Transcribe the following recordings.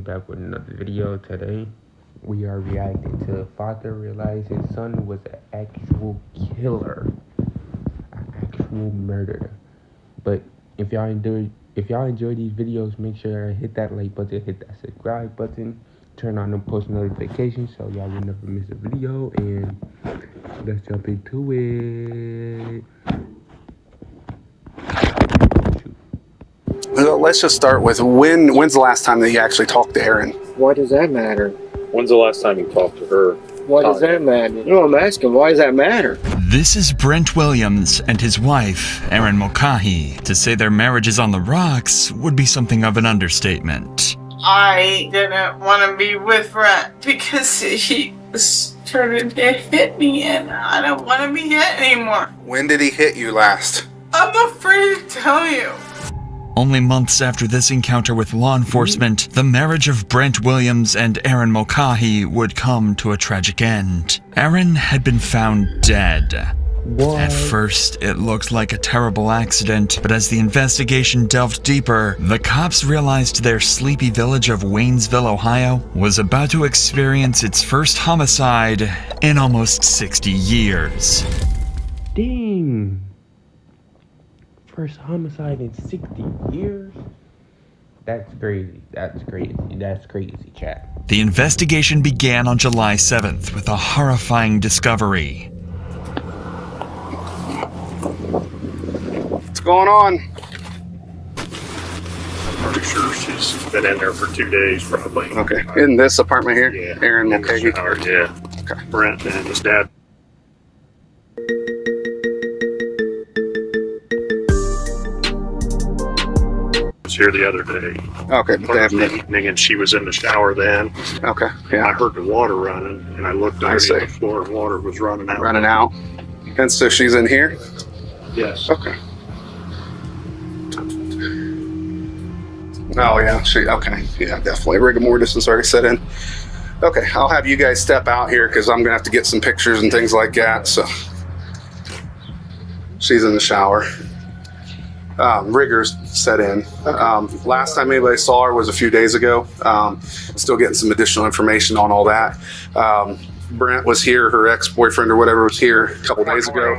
back with another video. Today we are reacting to father realized his son was an actual killer, an actual murderer. But if y'all enjoy these videos, make sure to hit that like button, hit that subscribe button, turn on the post notifications so y'all will never miss a video. And let's jump into it. Let's just start with when's the last time that you actually talked to Aaron? Why does that matter? When's the last time you talked to her? Why does that matter? No, I'm asking, why does that matter? This is Brent Williams and his wife, Erin Mulcahy. To say their marriage is on the rocks would be something of an understatement. I didn't want to be with Brent because he was starting to hit me and I don't want to be hit anymore. When did he hit you last? I'm afraid to tell you. Only months after this encounter with law enforcement, the marriage of Brent Williams and Erin Mulcahy would come to a tragic end. Erin had been found dead. What? At first, it looked like a terrible accident, but as the investigation delved deeper, the cops realized their sleepy village of Waynesville, Ohio, was about to experience its first homicide in almost 60 years. Dang. First homicide in 60 years? That's crazy. That's crazy, chat. The investigation began on July 7th with a horrifying discovery. What's going on? I'm pretty sure she's been in there for 2 days, probably. Okay. In this apartment here? Yeah. Aaron In the Mulcahy? shower, yeah. Okay. Brent and his dad. Was here the other day. Okay, but they In haven't. the evening, and she was in the shower then. Okay, And I yeah. heard the water running, and I looked underneath see. the floor, and water was running out. Running out. And so she's in here? Yes. Okay. Oh, yeah. Okay. Yeah, definitely. Rigor mortis is already set in. Okay, I'll have you guys step out here because I'm going to have to get some pictures and things like that. So she's in the shower. Rigor's set in. Last time anybody saw her was a few days ago. Still getting some additional information on all that. Brent was here, her ex-boyfriend or whatever was here a couple days ago.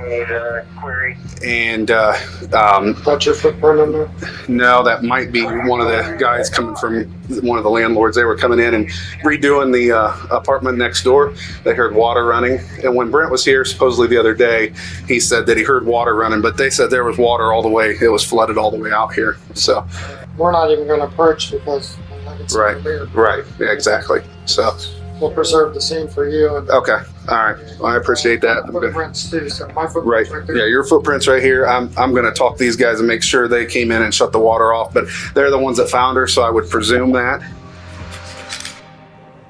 And Got your footprint on there? no, that might be one of the guys coming from one of the landlords. They were coming in and redoing the apartment next door. They heard water running. And when Brent was here, supposedly the other day, he said that he heard water running, but they said there was water all the way. It was flooded all the way out here. So, We're not even going to perch because it's right, right. Yeah, exactly. So, we'll preserve the scene for you. And okay. All right. Well, I appreciate that. footprints too, so my Right. footprints right there. Yeah, your footprints right here. I'm going to talk to these guys and make sure they came in and shut the water off, but they're the ones that found her, so I would presume that.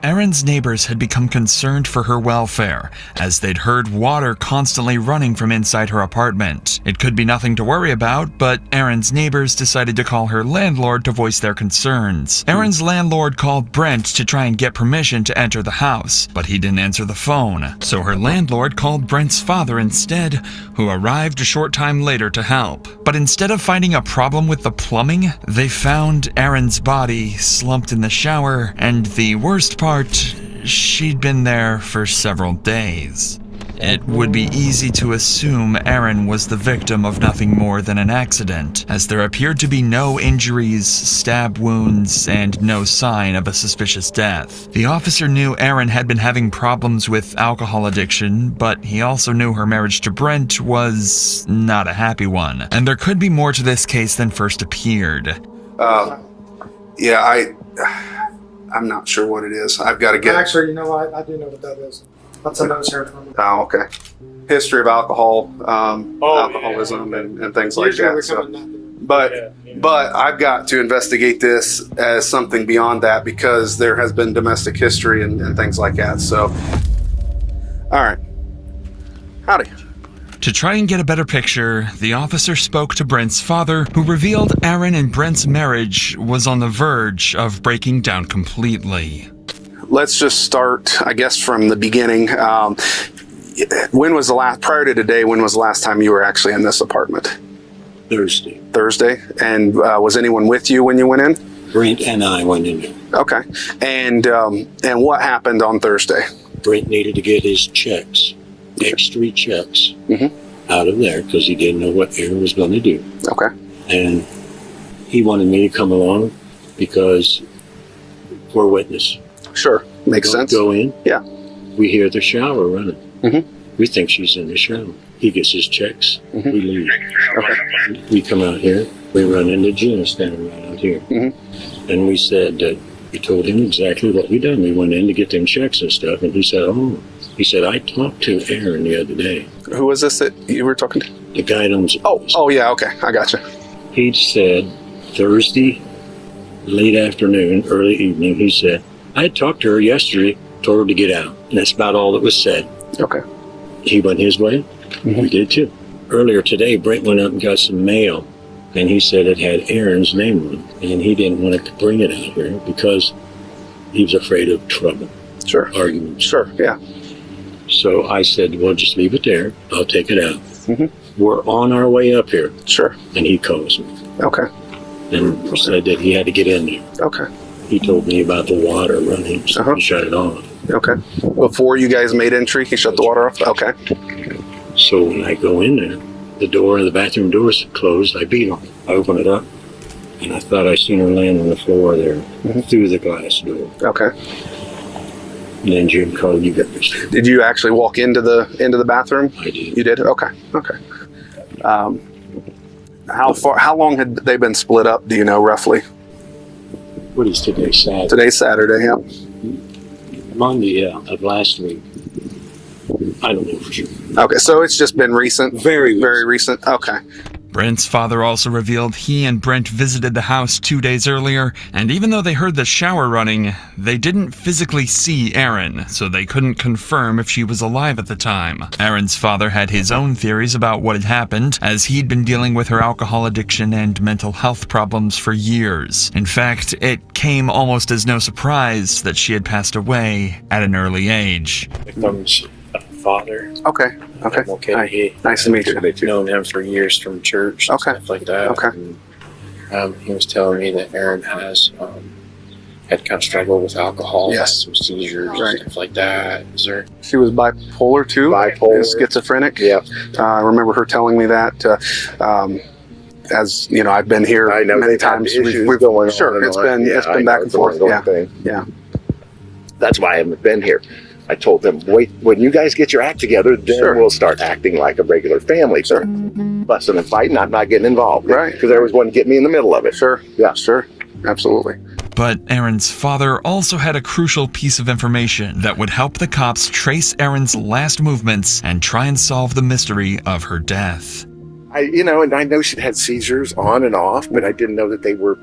Erin's neighbors had become concerned for her welfare, as they'd heard water constantly running from inside her apartment. It could be nothing to worry about, but Erin's neighbors decided to call her landlord to voice their concerns. Erin's landlord called Brent to try and get permission to enter the house, but he didn't answer the phone. So her landlord called Brent's father instead, who arrived a short time later to help. But instead of finding a problem with the plumbing, they found Erin's body slumped in the shower, and the worst part, she'd been there for several days. It would be easy to assume Erin was the victim of nothing more than an accident, as there appeared to be no injuries, stab wounds, and no sign of a suspicious death. The officer knew Erin had been having problems with alcohol addiction, but he also knew her marriage to Brent was not a happy one, and there could be more to this case than first appeared. Yeah, I'm not sure what it is. I've got to get. Actually, you know what? I do know what that is. That's a nose hair from me. Oh, okay. History of alcohol, alcoholism, and things like Usually that. we So, come in that. but I've got to investigate this as something beyond that because there has been domestic history and things like that. So, all right. Howdy. To try and get a better picture, the officer spoke to Brent's father, who revealed Erin and Brent's marriage was on the verge of breaking down completely. Let's just start, I guess, from the beginning. When was the last, prior to today, when was the last time you were actually in this apartment? Thursday. Thursday? And was anyone with you when you went in? Brent and I went in there. Okay. And what happened on Thursday? Brent needed to get his checks, X3 checks, Mhm. out of there because he didn't know what Aaron was going to do. Okay. And he wanted me to come along because we're witness. Sure. Makes Don't sense. Go in. Yeah. We hear the shower running. Mhm. We think she's in the shower. He gets his checks. Mhm. We leave. Okay. We come out here. We run into Jim standing right out here. Mhm. And we said that we told him exactly what we done. We went in to get them checks and stuff. And he said, I talked to Aaron the other day. Who was this that you were talking to? The guy that owns the place. Oh yeah. Okay. I gotcha. He said Thursday, late afternoon, early evening, he said, I had talked to her yesterday, told her to get out. And that's about all that was said. Okay. He went his way. We did too. Earlier today, Brent went up and got some mail, and he said it had Aaron's name on it. And he didn't want to bring it out here because he was afraid of trouble, Sure. arguments. Sure. Yeah. So I said, well, just leave it there. I'll take it out. Mhm. We're on our way up here. Sure. And he calls me Okay. and said that he had to get in there. Okay. He told me about the water running, so Uh-huh. he shut it off. Okay. Before you guys made entry, he shut the water off. Okay. So when I go in there, the bathroom door is closed. I beat on it. I open it up, and I thought I seen her laying on the floor there through the glass door. Okay. And then Jim called, you got this. Did you actually walk into the bathroom? I did. You did? Okay. Okay. How long had they been split up? Do you know roughly? What is today? Saturday. Today's Saturday. Yeah. Monday, of last week. I don't know for sure. Okay. So it's just been recent. Very recent. Okay. Brent's father also revealed he and Brent visited the house 2 days earlier, and even though they heard the shower running, they didn't physically see Aaron, so they couldn't confirm if she was alive at the time. Aaron's father had his own theories about what had happened, as he'd been dealing with her alcohol addiction and mental health problems for years. In fact, it came almost as no surprise that she had passed away at an early age. Victim's father. Okay. Okay. Okay. Hi. He, Nice to meet you. I've known him for years from church and Okay. stuff like that. Okay. And, he was telling me that Aaron has had kind of struggled with alcohol, Yes. some seizures, Right. stuff like that. Is there? She was bipolar too. Bipolar. Schizophrenic. Yeah. I remember her telling me that. As you know, I've been here I know many they've had times. issues We've going on sure and it's on. been Yeah, it's I been know back and it's an forth. ongoing Yeah. thing. Yeah. That's why I haven't been here. I told them, wait, when you guys get your act together, then Sure. we'll start acting like a regular family. Sure. Fussing and fighting, I'm not getting involved. Right. Because there was one to get me in the middle of it. Sure. Yeah. Sure. Absolutely. But Aaron's father also had a crucial piece of information that would help the cops trace Aaron's last movements and try and solve the mystery of her death. And I know she'd had seizures on and off, but I didn't know that they were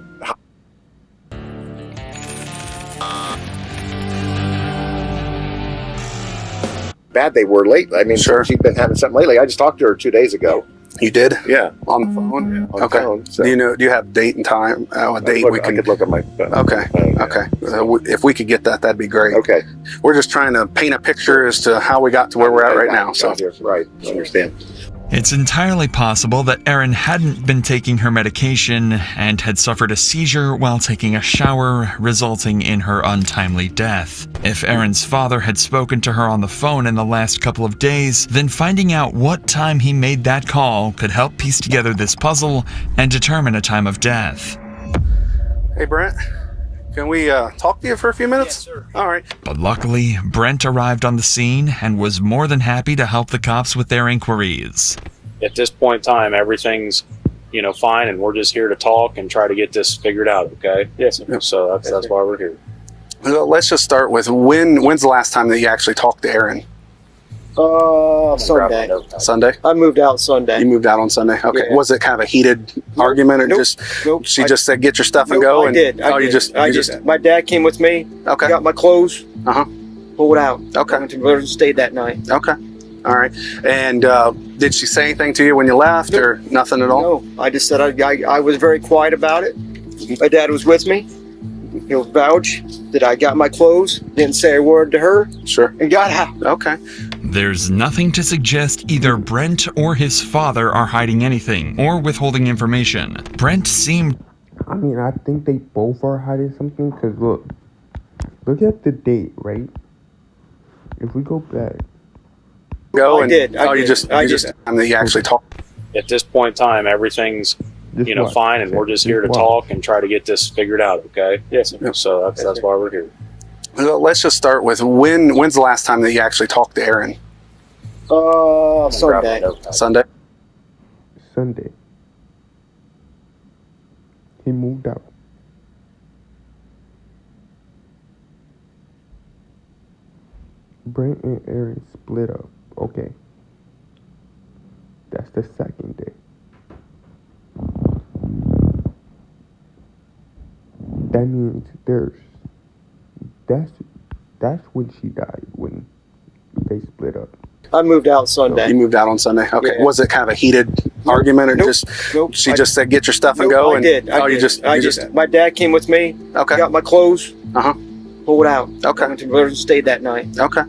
bad they were lately. I mean, Sure. she'd been having something lately. I just talked to her 2 days ago. You did Yeah. on the phone. On the Okay. phone, so. Do you have date and time? A date we I can. could look at my phone. Okay. Yeah. Okay. If we could get that, that'd be great. Okay. We're just trying to paint a picture as to how we got to where we're at right now. So. Right. I understand. It's entirely possible that Erin hadn't been taking her medication and had suffered a seizure while taking a shower, resulting in her untimely death. If Erin's father had spoken to her on the phone in the last couple of days, then finding out what time he made that call could help piece together this puzzle and determine a time of death. Hey, Brent. Can we talk to you for a few minutes? Yes, sir. All right. But luckily, Brent arrived on the scene and was more than happy to help the cops with their inquiries. At this point in time, everything's, fine, and we're just here to talk and try to get this figured out, okay? Yes. So that's why we're here. Well, let's just start with when's the last time that you actually talked to Erin? Sunday. Sunday? I moved out Sunday. You moved out on Sunday? Okay. Yeah. Was it kind of a heated argument or Nope. just Nope. she just said get your stuff and go? I And, did. Oh, you just My dad came with me. okay. Got my clothes. Uh-huh. Pulled out. Okay. Went to Golden State that night. Okay. All right. And did she say anything to you when you left or nothing at all? No, I just said I was very quiet about it. My dad was with me. He'll vouch that I got my clothes, didn't say a word to her, Sure. and got out. Okay. There's nothing to suggest either Brent or his father are hiding anything or withholding information. Brent seemed... I mean, I think they both are hiding something, because look, Look at the date, right? If we go back, Go I and did. you just time that you actually talked. At this point in time, everything's just watch. fine, and we're just here to Watch. talk and try to get this figured out. Okay. Yes. So that's why we're here. Well, let's just start with when's the last time that you actually talked to Aaron? Sunday. Sunday. Sunday. He moved out. Brent and Aaron split up. Okay. That's the second day. That means that's when she died, when they split up. I moved out You Sunday. moved out on Sunday. Okay. Yeah. Was it kind of a heated argument, or Nope. just Nope. she just said get your stuff and go? I And did. oh, I you did. just I just. My dad came with me. okay. Got my clothes. Uh-huh. Pulled out. Okay. I went to Golden State that night. Okay.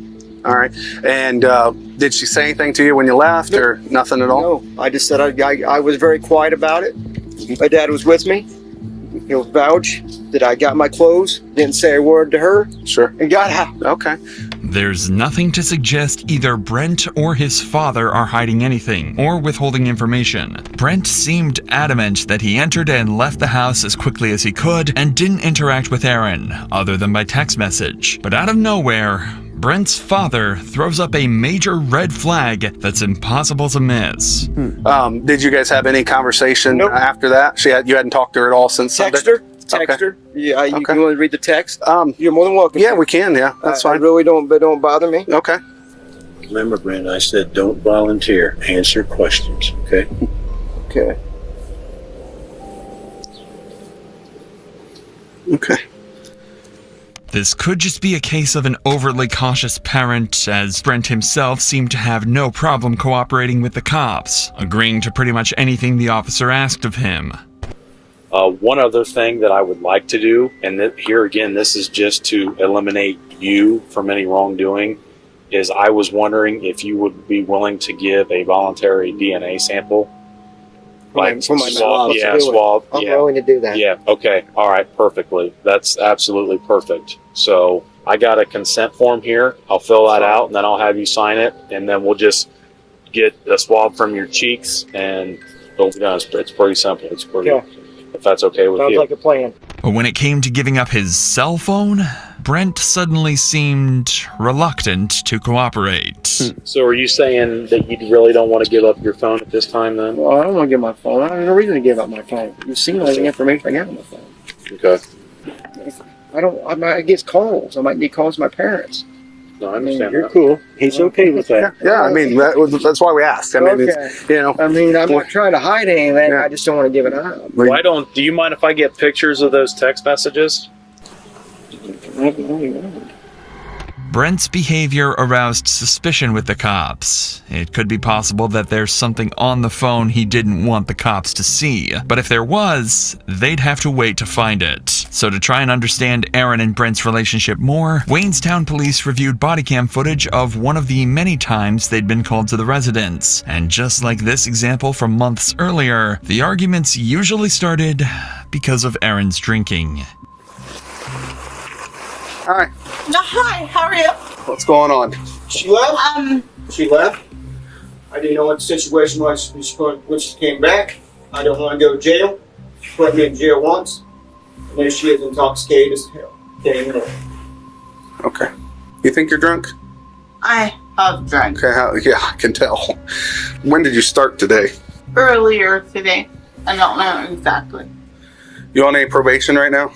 All right. And did she say anything to you when you left, or nothing at all? No, I just said I was very quiet about it. My dad was with me. He'll vouch that I got my clothes, didn't say a word to her, Sure. and got out. Okay. There's nothing to suggest either Brent or his father are hiding anything or withholding information. Brent seemed adamant that he entered and left the house as quickly as he could and didn't interact with Aaron, other than by text message. But out of nowhere, Brent's father throws up a major red flag that's impossible to miss. Did you guys have any conversation Nope. after that? You hadn't talked to her at all since Text Sunday? her. Text her. Yeah, you Okay. can only read the text. You're more than welcome. Yeah, we can. Yeah, that's I fine. really don't bother me. Okay. Remember, Brent, I said don't volunteer. Answer questions, okay? Okay. Okay. This could just be a case of an overly cautious parent, as Brent himself seemed to have no problem cooperating with the cops, agreeing to pretty much anything the officer asked of him. One other thing that I would like to do, and here again, this is just to eliminate you from any wrongdoing, is I was wondering if you would be willing to give a voluntary DNA sample. For my swab. Yeah, swab. I'm Yeah. willing to do that. Yeah, okay. All right, perfectly. That's absolutely perfect. So I got a consent form here. I'll fill that out, and then I'll have you sign it, and then we'll just get a swab from your cheeks, and it'll be done. It's pretty simple. It's pretty, Okay. if that's okay with Sounds you. like a plan. But when it came to giving up his cell phone, Brent suddenly seemed reluctant to cooperate. So are you saying that you really don't want to give up your phone at this time then? Well, I don't want to give my phone. I have no reason to give up my phone. You've seen all the information I got on my phone. Okay. I get calls. I might need calls from my parents. No, I understand that. cool. He's okay with that. Yeah. I mean, that's why we asked. I mean, Okay. it's, you know. I mean, I'm not trying to hide anything. Yeah. I just don't want to give it up. Do you mind if I get pictures of those text messages? Brent's behavior aroused suspicion with the cops. It could be possible that there's something on the phone he didn't want the cops to see, but if there was, they'd have to wait to find it. So to try and understand Aaron and Brent's relationship more, Waynestown police reviewed body cam footage of one of the many times they'd been called to the residence. And just like this example from months earlier, the arguments usually started because of Aaron's drinking. All right. No, hi, how are you? What's going on? She left? She left? I didn't know what the situation was when she came back. I don't want to go to jail. She put me in jail once. And there she is, intoxicated as hell. Okay. You think you're drunk? I have drunk Okay. Yeah, I can tell. When did you start today? earlier today. I don't know exactly. You on any probation right now?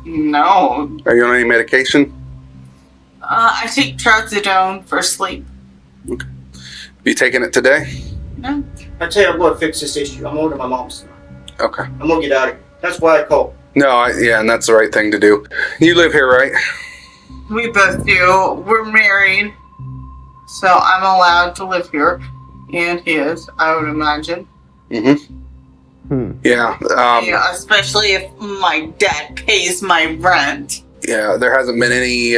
No. Are you on any medication? I take trazodone for sleep. You taking it today? No. I tell you, I'm going to fix this issue. I'm going to my mom's tonight. Okay. I'm going to get out of here. That's why I called. No, yeah, and that's the right thing to do. You live here, right? We both do. We're married. So I'm allowed to live here. And he is, I would imagine. Mm-hmm. Yeah. Yeah, especially if my dad pays my rent. Yeah, there hasn't been any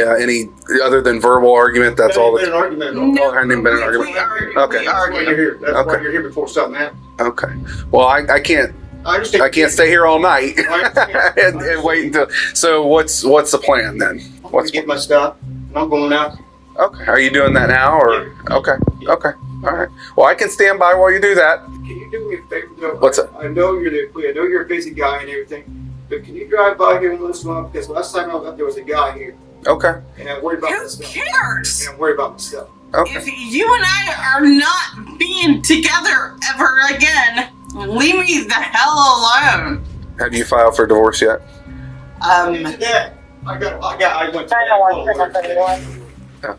other than verbal argument. That's all. There hasn't been an Oh, argument. there hasn't been an argument. We argue. Okay. We That's why argue. you're here. That's why Okay. you're here before something happens. Okay. Well, I can't I understand. stay here all night I understand. and wait until. So what's the plan then? I'm gonna get my stuff, and I'm going out. Okay. Are you doing that now, or okay? Okay. All right. Well, I can stand by while you do that. Can you do me a favor? Though? What's that? I know you're a busy guy and everything, but can you drive by here and listen up? Because last time I was up, there was a guy here, Okay. and I'm worried about my Who stuff. cares? And I'm worried about my stuff. Okay. If you and I are not being together ever again, leave me the hell alone. Have you filed for divorce yet? Yeah, I went to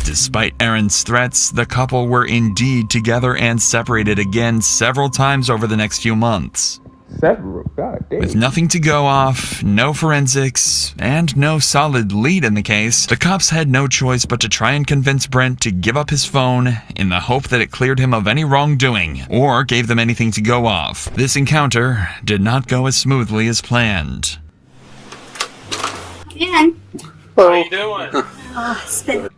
Despite Aaron's threats, the couple were indeed together and separated again several times over the next few months. Several. God damn. With nothing to go off, no forensics, and no solid lead in the case, the cops had no choice but to try and convince Brent to give up his phone in the hope that it cleared him of any wrongdoing, or gave them anything to go off. This encounter did not go as smoothly as planned. Ian. How you doing? Oh, it's been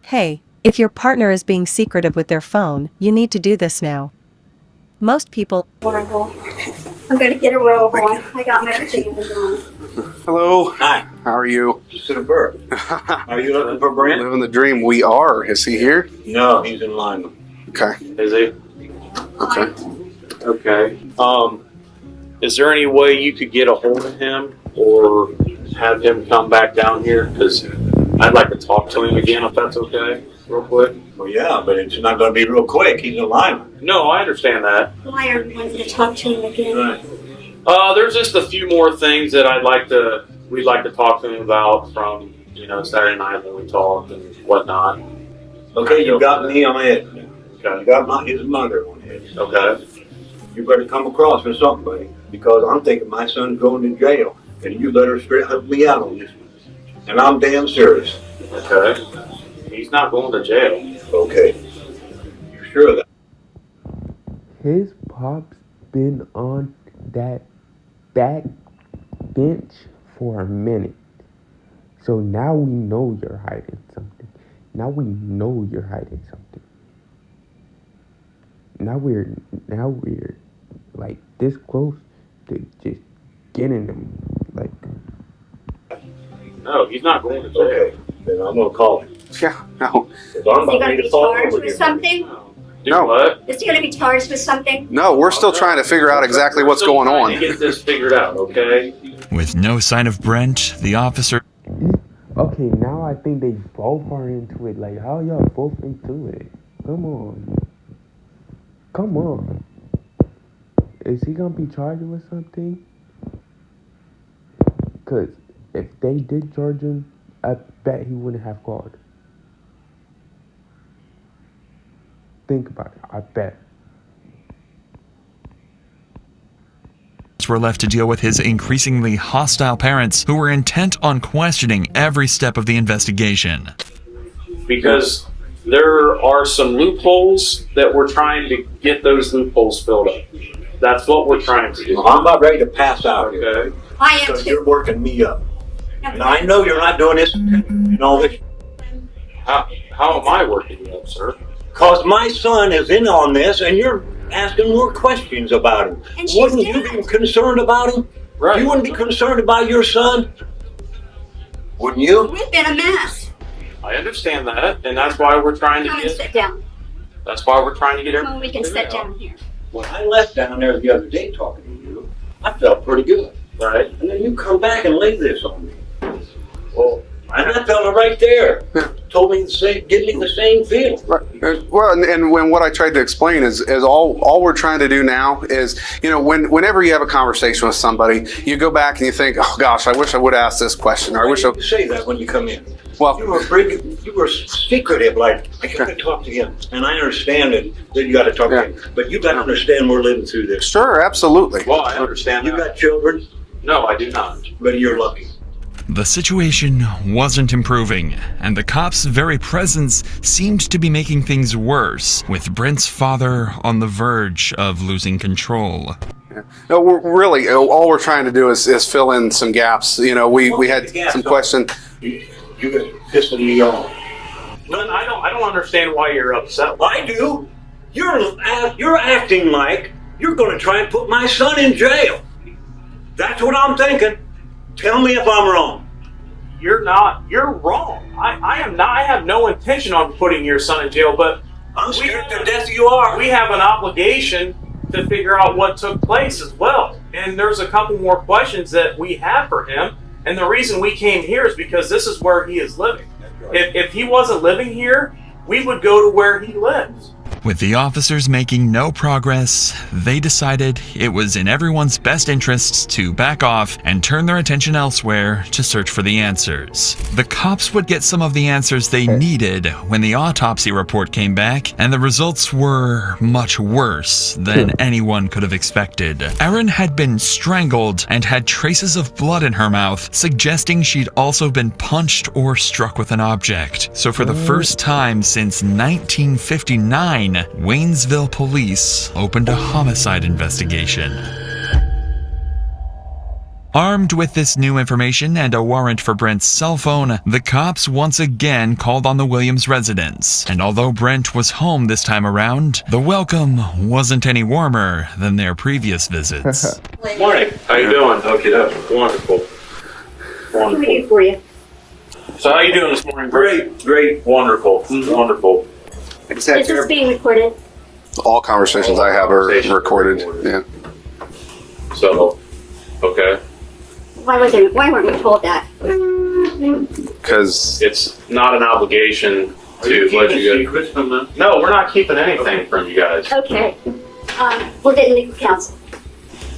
Hey, if your partner is being secretive with their phone, you need to do this now. Most people. horrible. I'm gonna get a robe on. I got my pajamas on. Hello. Hi. How are you? Super. Are you looking for Brent? Living the dream. We are. Is he here? No, he's in line. Okay. Is he? Okay. Okay. Is there any way you could get a hold of him or have him come back down here? Because I'd like to talk to him again, if that's okay, real quick. Well, yeah, but it's not going to be real quick. He's in line. No, I understand that. Why are you wanting to talk to him again? Right. There's just a few more things that we'd like to talk to him about from, Saturday night when we talked and whatnot. Okay, you got me on it. Okay. You got his mother on it. Okay. You better come across with something, buddy, because I'm thinking my son's going to jail, and you better straight help me out on this one. And I'm damn serious. Okay. He's not going to jail. Okay. You sure of that? His pop's been on that back bench for a minute. So now we know you're hiding something. Now we know you're hiding something. Now we're like this close to just getting them. Like, No, he's not going to jail. Okay. Then I'm going to call him. Yeah. No. Because I'm Is he about gonna ready be to fall charged over with here. something? Do No. what? Is he gonna be charged with something? No. We're still trying to figure out exactly what's Still going trying on. to get this figured out, okay? With no sign of Brent, the officer okay, now I think they both are into it. Like, how y'all both into it? Come on. Come on. Is he gonna be charged with something? Because if they did charge him, I bet he wouldn't have called. Think about it. I bet. were left to deal with his increasingly hostile parents who were intent on questioning every step of the investigation. Because there are some loopholes that we're trying to get those loopholes filled up. That's what we're trying to do. Well, I'm about ready to pass out here. Okay. I am Because too. you're working me up. And I know you're not doing this, this. How am I working you up, sir? Because my son is in on this and you're asking more questions about him. And she's Wouldn't you dead. be concerned about him? Right. You wouldn't be concerned about your son? Wouldn't you? We've been a mess. I understand that, and that's why we're trying to Come and get. sit down. That's why we're trying to get Come on, everything. we can sit figured out. down here. When I left down there the other day talking to you, I felt pretty good. Right. And then you come back and lay this on me. Well, And that fella right there told me the same, give me the same feeling. Right. Well, and when what I tried to explain is all we're trying to do now is, whenever you have a conversation with somebody, you go back and you think, oh gosh, I wish I would ask this question, or I wish I. You say that when you come in. Well, You were secretive, like, I gotta talk to him. And I understand that you gotta talk to him. But you gotta understand we're living through this. Sure, absolutely. well, I understand You that. got children, No, I do not. but you're lucky. The situation wasn't improving, and the cops' very presence seemed to be making things worse, with Brent's father on the verge of losing control. No, we're really all we're trying to do is fill in some gaps. We had some questions. You got pissing me off. No, I don't understand why you're upset. I do. You're acting like you're gonna try and put my son in jail. That's what I'm thinking. Tell me if I'm wrong. you're wrong. I am not. I have no intention on putting your son in jail, but I'm scared to death you are. we have an obligation to figure out what took place as well. And there's a couple more questions that we have for him. And the reason we came here is because this is where he is living. If he wasn't living here, we would go to where he lives. With the officers making no progress, they decided it was in everyone's best interests to back off and turn their attention elsewhere to search for the answers. The cops would get some of the answers they needed when the autopsy report came back, and the results were much worse than anyone could have expected. Erin had been strangled and had traces of blood in her mouth, suggesting she'd also been punched or struck with an object. So for the first time since 1959, Waynesville police opened a homicide investigation. Armed with this new information and a warrant for Brent's cell phone, the cops once again called on the Williams residence. And although Brent was home this time around, the welcome wasn't any warmer than their previous visits. Morning. How you doing? Okay, that's wonderful. What can we do for you? So how you doing this morning? Great. Wonderful. Wonderful. Is this being recorded? All conversations I have are recorded. Yeah. So, okay. Why weren't we told that? Because It's not an obligation to let you guys. No, we're not keeping anything from you guys. Okay. We're getting legal counsel.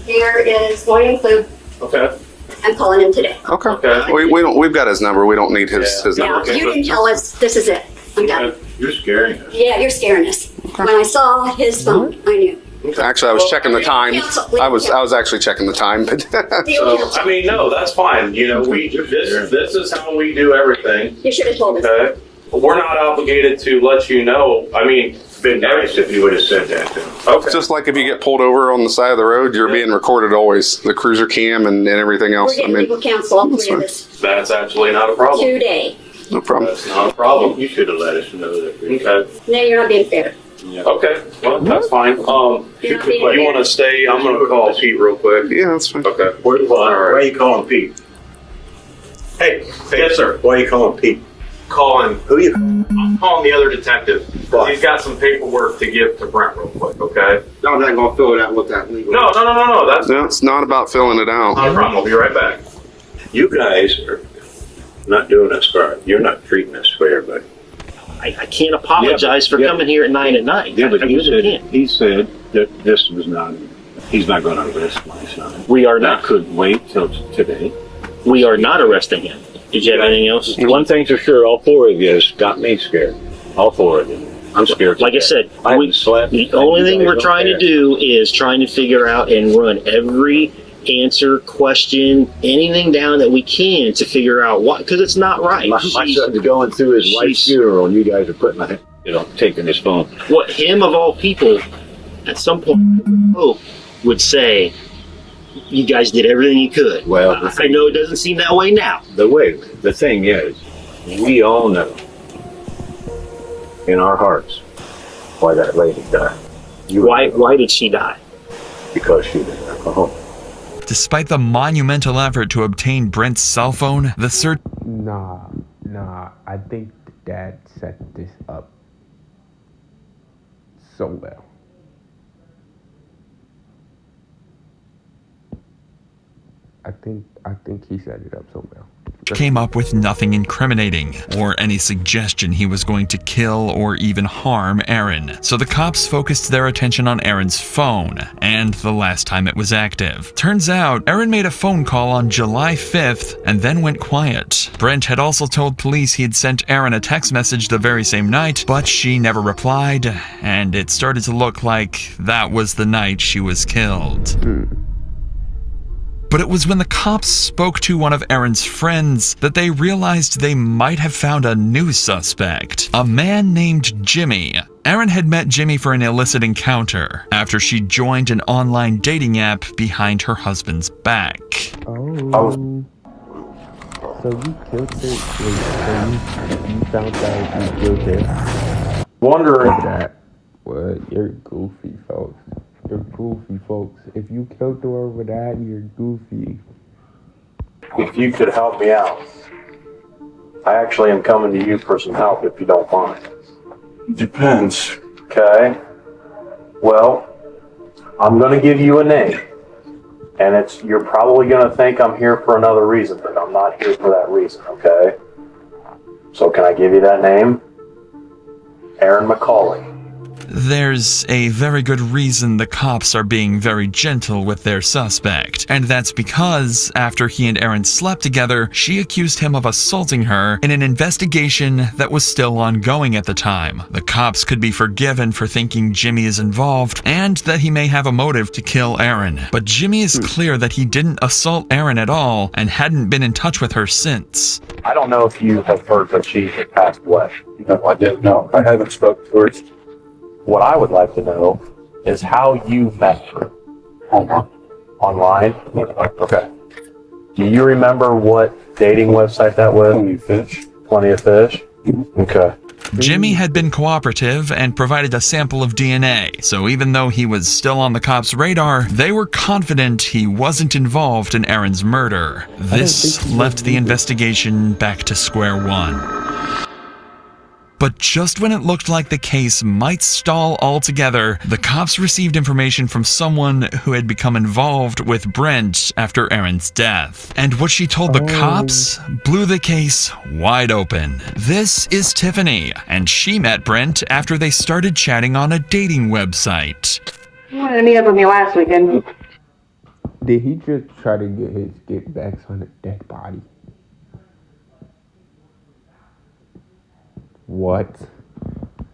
Here is William Klug. Okay. I'm calling him today. okay. We don't. We've got his number. We don't need his Now, number. you didn't tell us this is it. I'm done. You're scaring us. Yeah, you're scaring us. When I saw his phone, I knew. Actually, I was checking the time. Counsel, I was actually checking the time, but Legal So, counsel. I mean, no, that's fine. You know, this is how we do everything. You should have told us. Okay. We're not obligated to let you know. I mean, Been nice if you would have said that to him. okay. just like if you get pulled over on the side of the road, you're being recorded always. The cruiser cam and everything We're else. I getting mean, legal counsel all three of us That's absolutely not a problem. today. no problem. That's not a problem. You should have let us know that. Okay. No, you're not being fair. Okay. Well, that's fine. You're not being You want to stay? I'm going to call Pete real quick. Yeah, that's fine. Okay. Why are you calling Pete? Hey. Yes, sir. Why are you calling Pete? Calling. Who you? I'm calling the other detective. Why? He's got some paperwork to give to Brent real quick. Okay. I'm not gonna fill it out with that legal. No. That's No, it's not about filling it out. not a problem. I'll be right back. You guys are not doing us fair. You're not treating us fair, but. I can't apologize for coming here at 9 at night. Yeah, but I really can't. he said that this was not, he's not going to arrest my son. We are That not. could wait till today. We are not arresting him. Did you have anything else? One thing's for sure, all four of you has got me scared. All four of you. I'm scared. Like I said, I haven't slept. the only thing we're trying to do is trying to figure out and run every answer, question, anything down that we can to figure out what, because it's not right. My son's going through his wife's funeral, and you guys are putting, taking his phone. What him of all people, at some point, I would hope, would say, you guys did everything you could. Well, I know it doesn't seem that way now. The thing is, we all know in our hearts why that lady died. Why did she die? Because she was alcohol. Despite the monumental effort to obtain Brent's cell phone, the search Nah. I think the dad set this up so well. I think he set it up so well. came up with nothing incriminating, or any suggestion he was going to kill or even harm Erin. So the cops focused their attention on Erin's phone, and the last time it was active. Turns out, Erin made a phone call on July 5th, and then went quiet. Brent had also told police he had sent Erin a text message the very same night, but she never replied, and it started to look like that was the night she was killed. But it was when the cops spoke to one of Erin's friends that they realized they might have found a new suspect, a man named Jimmy. Erin had met Jimmy for an illicit encounter after she joined an online dating app behind her husband's back. Oh. So you killed her? So you found out you killed her? Wondering that. What? You're goofy, folks. You're goofy, folks. If you killed her over that, you're goofy. If you could help me out, I actually am coming to you for some help if you don't mind. Depends. Okay. Well, I'm going to give you a name. And you're probably going to think I'm here for another reason, but I'm not here for that reason, okay? So can I give you that name? Aaron McCauley. There's a very good reason the cops are being very gentle with their suspect, and that's because after he and Aaron slept together, she accused him of assaulting her in an investigation that was still ongoing at the time. The cops could be forgiven for thinking Jimmy is involved and that he may have a motive to kill Aaron, but Jimmy is clear that he didn't assault Aaron at all and hadn't been in touch with her since. I don't know if you have heard, but she had passed away. No, I didn't know. I haven't spoken to her. What I would like to know is how you met her. Online? Okay. Do you remember what dating website that was? Plenty of Fish. Plenty of Fish? Okay. Jimmy had been cooperative and provided a sample of DNA, so even though he was still on the cops' radar, they were confident he wasn't involved in Aaron's murder. This left the investigation back to square one. But just when it looked like the case might stall altogether, the cops received information from someone who had become involved with Brent after Aaron's death. And what she told the cops blew the case wide open. This is Tiffany, and she met Brent after they started chatting on a dating website. He wanted to meet up with me last weekend. Did he just try to get his get backs on a dead body? What?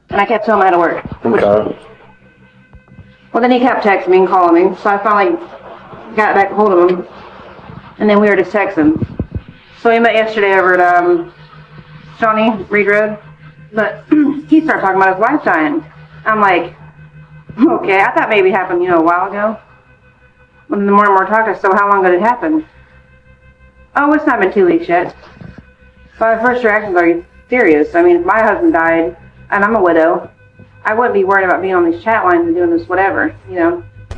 And I kept telling him I had to work. Okay. Well, then he kept texting me and calling me, so I finally got back a hold of him. And then we were just texting. So we met yesterday over at Shawnee Reed Road. But he started talking about his wife dying. I'm like, okay, I thought maybe it happened, a while ago. But the more and more talked, I said, so how long ago did it happen? Oh, it's not been 2 weeks yet. So my first reaction was, are you serious? I mean, if my husband died, and I'm a widow, I wouldn't be worried about being on these chat lines and doing this whatever,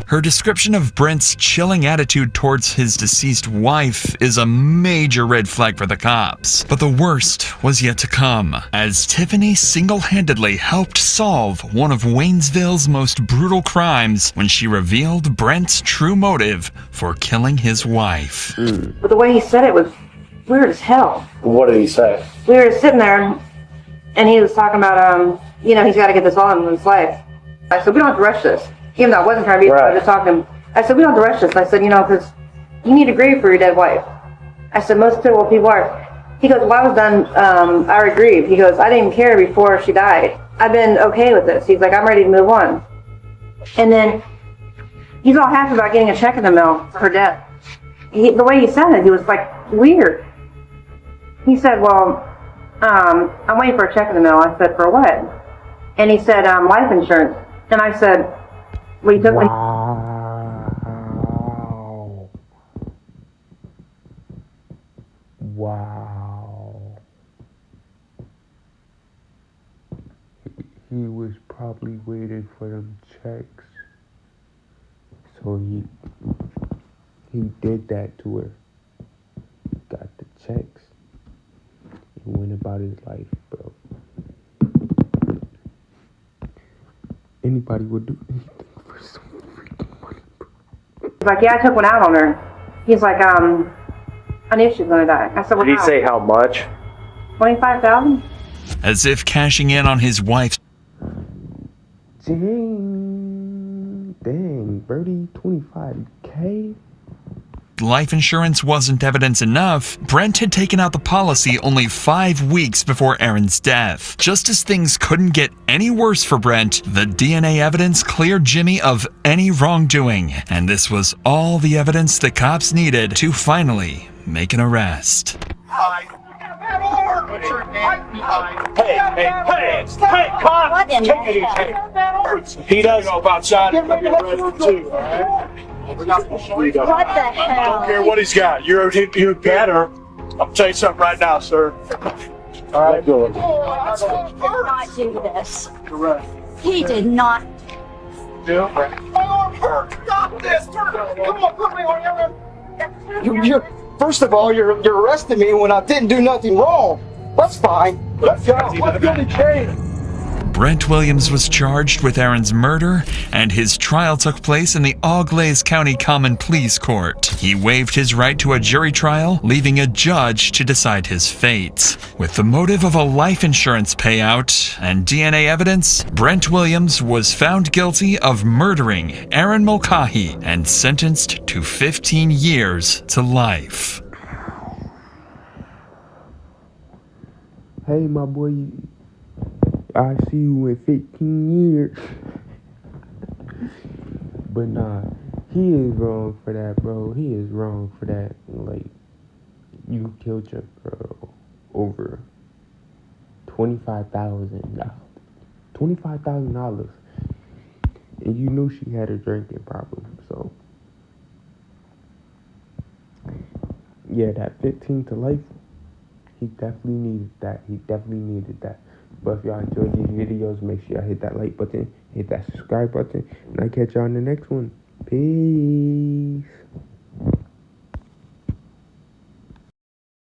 Her description of Brent's chilling attitude towards his deceased wife is a major red flag for the cops. But the worst was yet to come, as Tiffany single-handedly helped solve one of Waynesville's most brutal crimes when she revealed Brent's true motive for killing his wife. But the way he said it was weird as hell. What did he say? We were sitting there, and he was talking about, he's got to get this on in his life. I said, we don't have to rush this. Even though I wasn't trying to be, I just talked to him. I said, we don't have to rush this. I said, because you need to grieve for your dead wife. I said, most people are. He goes, well, I was done, I already grieved. He goes, I didn't even care before she died. I've been okay with this. He's like, I'm ready to move on. And then he's all happy about getting a check in the mail for her death. The way he said it, he was like, weird. He said, well, I'm waiting for a check in the mail. I said, for what? And he said, life insurance. And I said, well, he took me. Wow. He was probably waiting for them checks. So he did that to her. Got the checks. He went about his life, bro. Anybody would do anything for some freaking money, bro. He's like, yeah, I took one out on her. He's like, I knew she was gonna die. I said, well, Did he say how much? $25,000? As if cashing in on his wife's Dang, Birdie, $25K? life insurance wasn't evidence enough, Brent had taken out the policy only 5 weeks before Aaron's death. Just as things couldn't get any worse for Brent, the DNA evidence cleared Jimmy of any wrongdoing, and this was all the evidence the cops needed to finally make an arrest. Hey, Con, take it easy. He doesn't know about outside. Get arrested too, all right? What the hell? Don't care what he's got. You're better. I'll tell you something right now, sir. All right, go. He did not do this. He did not. Stop this! Come on, put me on your... First of all, you're arresting me when I didn't do nothing wrong. That's fine. Let's go. Let's go to jail. Brent Williams was charged with Aaron's murder, and his trial took place in the Auglaize County Common Pleas Court. He waived his right to a jury trial, leaving a judge to decide his fate. With the motive of a life insurance payout and DNA evidence, Brent Williams was found guilty of murdering Aaron Mulcahy and sentenced to 15 years to life. Hey, my boy, I see you in 15 years. But nah, he is wrong for that, bro. He is wrong for that. Like, you killed your girl over $25,000. $25,000. And you knew she had a drinking problem, so. Yeah, that 15 to life, he definitely needed that. But if y'all enjoyed these videos, make sure y'all hit that like button, hit that subscribe button, and I'll catch y'all in the next one. Peace.